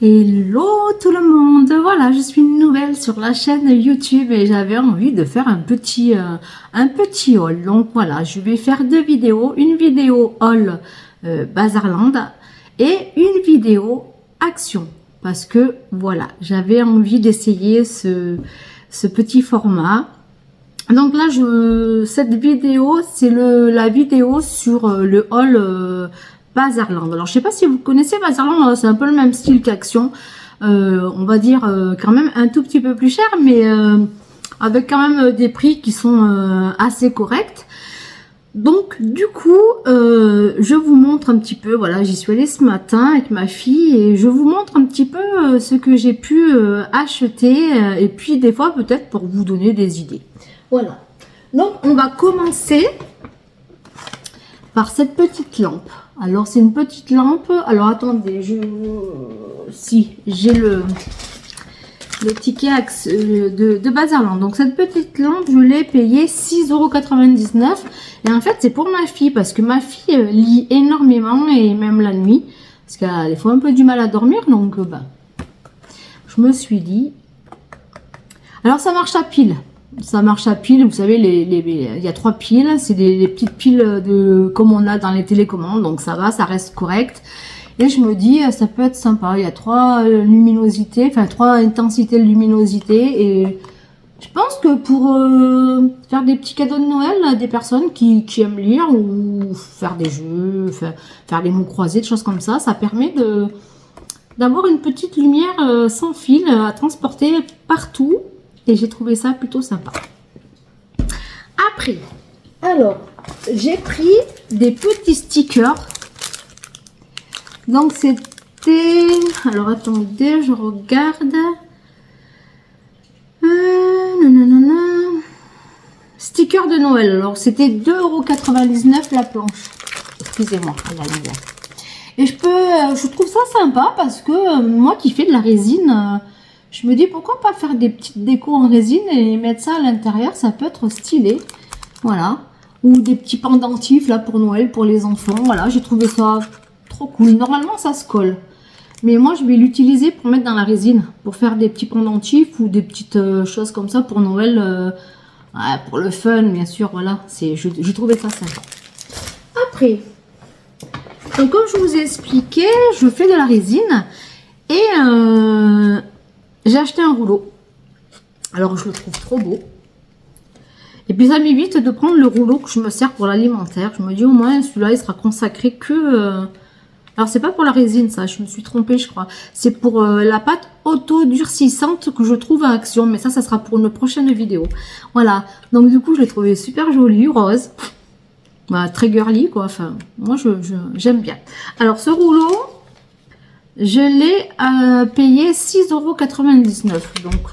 Hello tout le monde, voilà, je suis une nouvelle sur la chaîne YouTube et j'avais envie de faire un petit haul. Donc voilà, je vais faire deux vidéos, une vidéo haul Bazarland et une vidéo action parce que voilà, j'avais envie d'essayer ce petit format. Donc là, cette vidéo, c'est la vidéo sur le haul Bazarland. Alors, je sais pas si vous connaissez Bazarland, c'est un peu le même style qu'Action. On va dire quand même un tout petit peu plus cher, mais avec quand même des prix qui sont assez corrects. Donc, du coup, je vous montre un petit peu, voilà, j'y suis allée ce matin avec ma fille et je vous montre un petit peu ce que j'ai pu acheter et puis des fois peut-être pour vous donner des idées. Voilà. Donc, on va commencer par cette petite lampe. Alors, c'est une petite lampe. Alors, attendez, si j'ai le ticket de Bazarland. Donc, cette petite lampe, je l'ai payée 6,99 €. Et en fait, c'est pour ma fille parce que ma fille lit énormément et même la nuit. Parce qu'elle a des fois un peu du mal à dormir. Donc, je me suis dit. Alors, ça marche à pile. Ça marche à pile, vous savez, il y a 3 piles, c'est des petites piles comme on a dans les télécommandes, donc ça va, ça reste correct. Et je me dis, ça peut être sympa, il y a 3 luminosités, enfin 3 intensités de luminosité, et je pense que pour faire des petits cadeaux de Noël à des personnes qui aiment lire, ou faire des jeux, faire des mots croisés, des choses comme ça permet d'avoir une petite lumière sans fil à transporter partout. Et j'ai trouvé ça plutôt sympa. Après, alors, j'ai pris des petits stickers. Donc, c'était... Alors, attendez, je regarde. Stickers de Noël. Alors, c'était 2,99 € la planche. Excusez-moi, la lumière. Et je trouve ça sympa parce que moi qui fais de la résine... je me dis pourquoi pas faire des petites décos en résine et mettre ça à l'intérieur, ça peut être stylé. Voilà. Ou des petits pendentifs là pour Noël, pour les enfants. Voilà, j'ai trouvé ça trop cool. Normalement, ça se colle. Mais moi, je vais l'utiliser pour mettre dans la résine. Pour faire des petits pendentifs ou des petites choses comme ça pour Noël. Pour le fun, bien sûr. Voilà, j'ai trouvé ça sympa. Après, donc comme je vous ai expliqué, je fais de la résine. Et... j'ai acheté un rouleau. Alors, je le trouve trop beau. Et puis, ça m'évite de prendre le rouleau que je me sers pour l'alimentaire. Je me dis, au moins, celui-là, il sera consacré que... Alors, c'est pas pour la résine, ça. Je me suis trompée, je crois. C'est pour la pâte auto-durcissante que je trouve à Action. Mais ça sera pour une prochaine vidéo. Voilà. Donc, du coup, je l'ai trouvé super joli, rose. Très girly, quoi. Enfin, moi, j'aime bien. Alors, ce rouleau... je l'ai payé 6,99 €. Donc,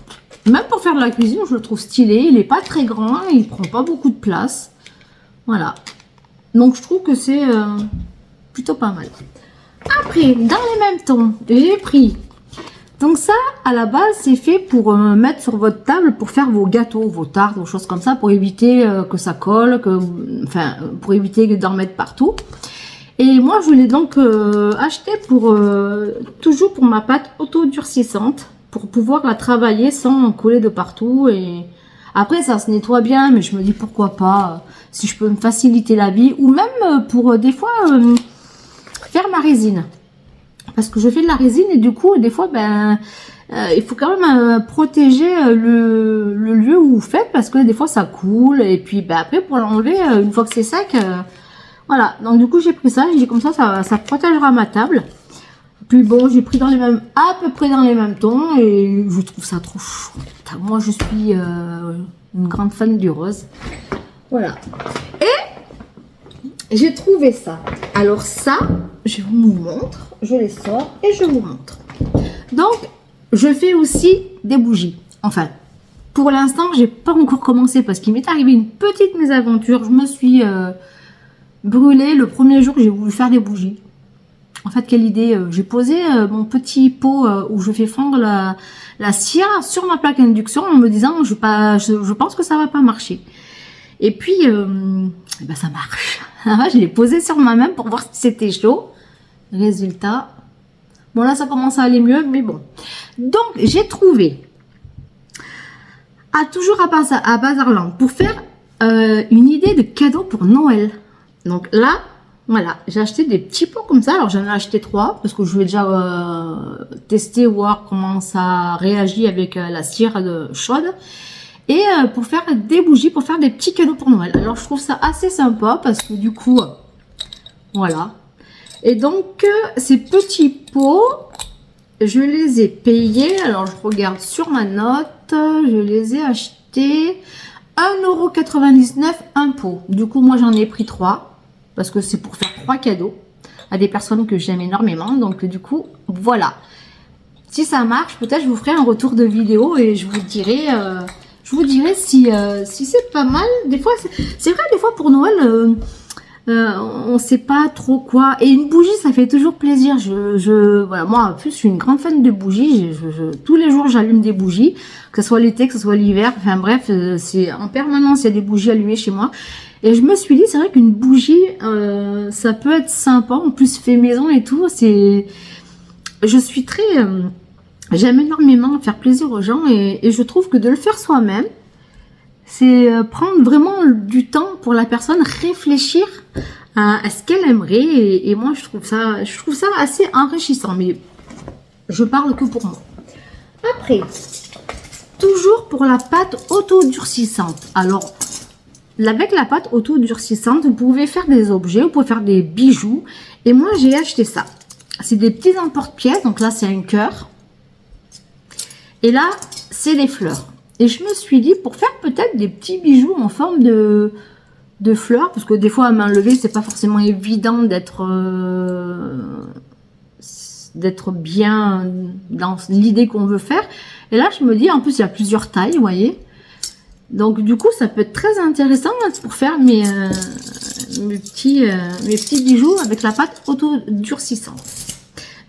même pour faire de la cuisine, je le trouve stylé. Il n'est pas très grand, il prend pas beaucoup de place. Voilà. Donc, je trouve que c'est plutôt pas mal. Après, dans les mêmes tons, j'ai pris. Donc ça, à la base, c'est fait pour mettre sur votre table pour faire vos gâteaux, vos tartes, vos choses comme ça, pour éviter que ça colle, pour éviter d'en mettre partout. Et moi, je l'ai donc acheté toujours pour ma pâte auto-durcissante, pour pouvoir la travailler sans coller de partout. Et après, ça se nettoie bien, mais je me dis pourquoi pas, si je peux me faciliter la vie, ou même pour des fois faire ma résine. Parce que je fais de la résine et du coup, des fois, il faut quand même protéger le lieu où vous faites, parce que des fois, ça coule. Et puis après, pour l'enlever, une fois que c'est sec... voilà, donc du coup j'ai pris ça, j'ai dit comme ça protégera ma table. Puis bon, j'ai pris à peu près dans les mêmes tons et je trouve ça trop chou. Moi je suis une grande fan du rose. Voilà. Et j'ai trouvé ça. Alors ça, je vous montre, je les sors et je vous montre. Donc, je fais aussi des bougies. Enfin, pour l'instant, j'ai pas encore commencé parce qu'il m'est arrivé une petite mésaventure. Je me suis... brûlé le premier jour que j'ai voulu faire des bougies. En fait, quelle idée, j'ai posé mon petit pot où je fais fondre la cire sur ma plaque induction en me disant je pense que ça va pas marcher. Et puis ça marche. Je l'ai posé sur ma main pour voir si c'était chaud. Résultat, Bon, là, ça commence à aller mieux, mais bon. Donc, j'ai trouvé, toujours à Bazarland, pour faire une idée de cadeau pour Noël. Donc là, voilà, j'ai acheté des petits pots comme ça. Alors, j'en ai acheté 3 parce que je vais déjà tester, voir comment ça réagit avec la cire chaude. Et pour faire des bougies, pour faire des petits cadeaux pour Noël. Alors, je trouve ça assez sympa parce que du coup, voilà. Et donc, ces petits pots, je les ai payés. Alors, je regarde sur ma note. Je les ai achetés 1,99 € un pot. Du coup, moi, j'en ai pris 3 parce que c'est pour faire 3 cadeaux à des personnes que j'aime énormément. Donc, du coup, voilà. Si ça marche, peut-être je vous ferai un retour de vidéo et je vous dirai... si c'est pas mal. Des fois, c'est vrai, des fois pour Noël, on sait pas trop quoi. Et une bougie, ça fait toujours plaisir. Voilà, moi, en plus, je suis une grande fan de bougies. Tous les jours, j'allume des bougies, que ce soit l'été, que ce soit l'hiver. Enfin bref, c'est en permanence, il y a des bougies allumées chez moi. Et je me suis dit, c'est vrai qu'une bougie, ça peut être sympa. En plus, fait maison et tout. Je suis très... J'aime énormément faire plaisir aux gens et je trouve que de le faire soi-même, c'est prendre vraiment du temps pour la personne, réfléchir à ce qu'elle aimerait et moi je trouve ça assez enrichissant, mais je parle que pour moi. Après, toujours pour la pâte auto-durcissante. Alors, avec la pâte auto-durcissante, vous pouvez faire des objets, vous pouvez faire des bijoux et moi j'ai acheté ça. C'est des petits emporte-pièces, donc là c'est un cœur. Et là, c'est des fleurs. Et je me suis dit, pour faire peut-être des petits bijoux en forme de fleurs, parce que des fois, à main levée, c'est pas forcément évident d'être bien dans l'idée qu'on veut faire. Et là, je me dis, en plus, il y a plusieurs tailles, vous voyez. Donc, du coup, ça peut être très intéressant pour faire mes petits bijoux avec la pâte auto-durcissante.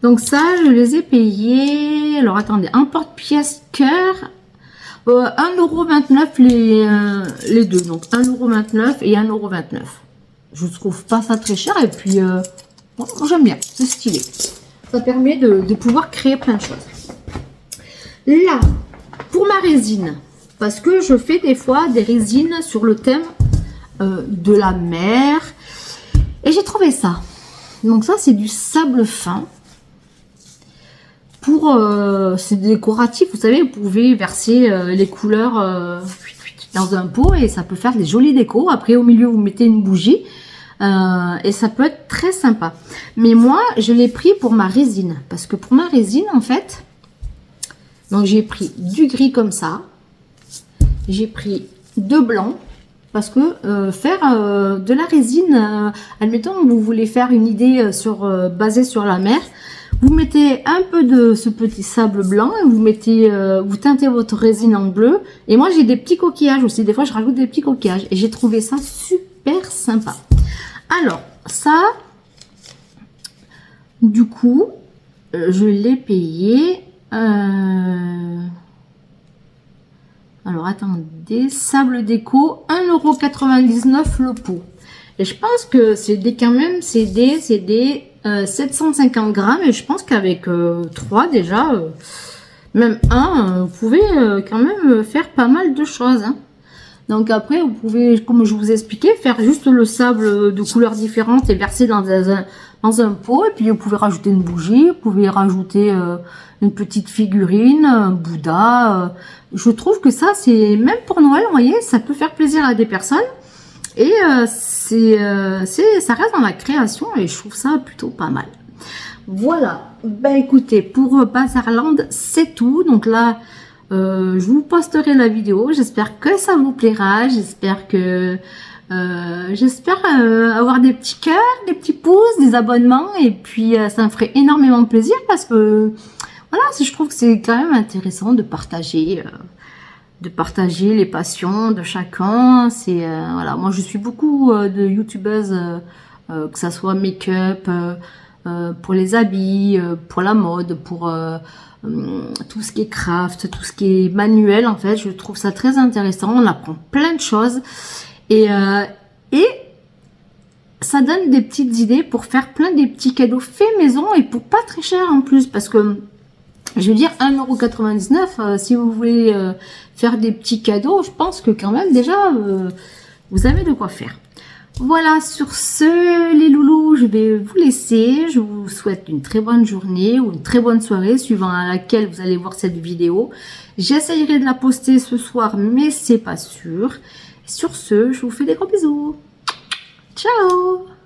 Donc ça, je les ai payés. Alors attendez, un porte-pièce cœur, 1,29 € les deux. Donc 1,29 € et 1,29 €. Je trouve pas ça très cher et puis bon, j'aime bien, c'est stylé. Ça permet de pouvoir créer plein de choses. Là, pour ma résine, parce que je fais des fois des résines sur le thème de la mer. Et j'ai trouvé ça. Donc ça, c'est du sable fin. C'est décoratif, vous savez, vous pouvez verser les couleurs dans un pot et ça peut faire des jolies décos. Après, au milieu, vous mettez une bougie et ça peut être très sympa. Mais moi, je l'ai pris pour ma résine parce que pour ma résine, en fait, donc j'ai pris du gris comme ça, j'ai pris de blanc parce que faire de la résine, admettons, vous voulez faire une idée basée sur la mer. Vous mettez un peu de ce petit sable blanc et vous teintez votre résine en bleu. Et moi, j'ai des petits coquillages aussi. Des fois, je rajoute des petits coquillages. Et j'ai trouvé ça super sympa. Alors, ça, du coup, je l'ai payé. Alors, attendez. Sable déco, 1,99 € le pot. Et je pense que c'est des 750 grammes et je pense qu'avec 3 déjà, même 1, vous pouvez quand même faire pas mal de choses. Hein. Donc après, vous pouvez, comme je vous ai expliqué, faire juste le sable de couleurs différentes et verser dans un pot. Et puis vous pouvez rajouter une bougie, vous pouvez rajouter une petite figurine, un Bouddha. Je trouve que ça, c'est même pour Noël, vous voyez, ça peut faire plaisir à des personnes. Et ça reste dans la création et je trouve ça plutôt pas mal. Voilà, ben écoutez, pour Bazarland, c'est tout. Donc là, je vous posterai la vidéo. J'espère que ça vous plaira. J'espère avoir des petits cœurs, des petits pouces, des abonnements. Et puis, ça me ferait énormément plaisir parce que, voilà, je trouve que c'est quand même intéressant de partager les passions de chacun. C'est voilà, moi je suis beaucoup de youtubeuses, que ça soit make-up, pour les habits, pour la mode, pour tout ce qui est craft, tout ce qui est manuel. En fait, je trouve ça très intéressant. On apprend plein de choses et ça donne des petites idées pour faire plein des petits cadeaux faits maison et pour pas très cher en plus. Parce que, je veux dire, 1,99 €, si vous voulez faire des petits cadeaux, je pense que quand même déjà, vous avez de quoi faire. Voilà, sur ce, les loulous, je vais vous laisser. Je vous souhaite une très bonne journée ou une très bonne soirée, suivant à laquelle vous allez voir cette vidéo. J'essayerai de la poster ce soir, mais c'est pas sûr. Sur ce, je vous fais des gros bisous. Ciao!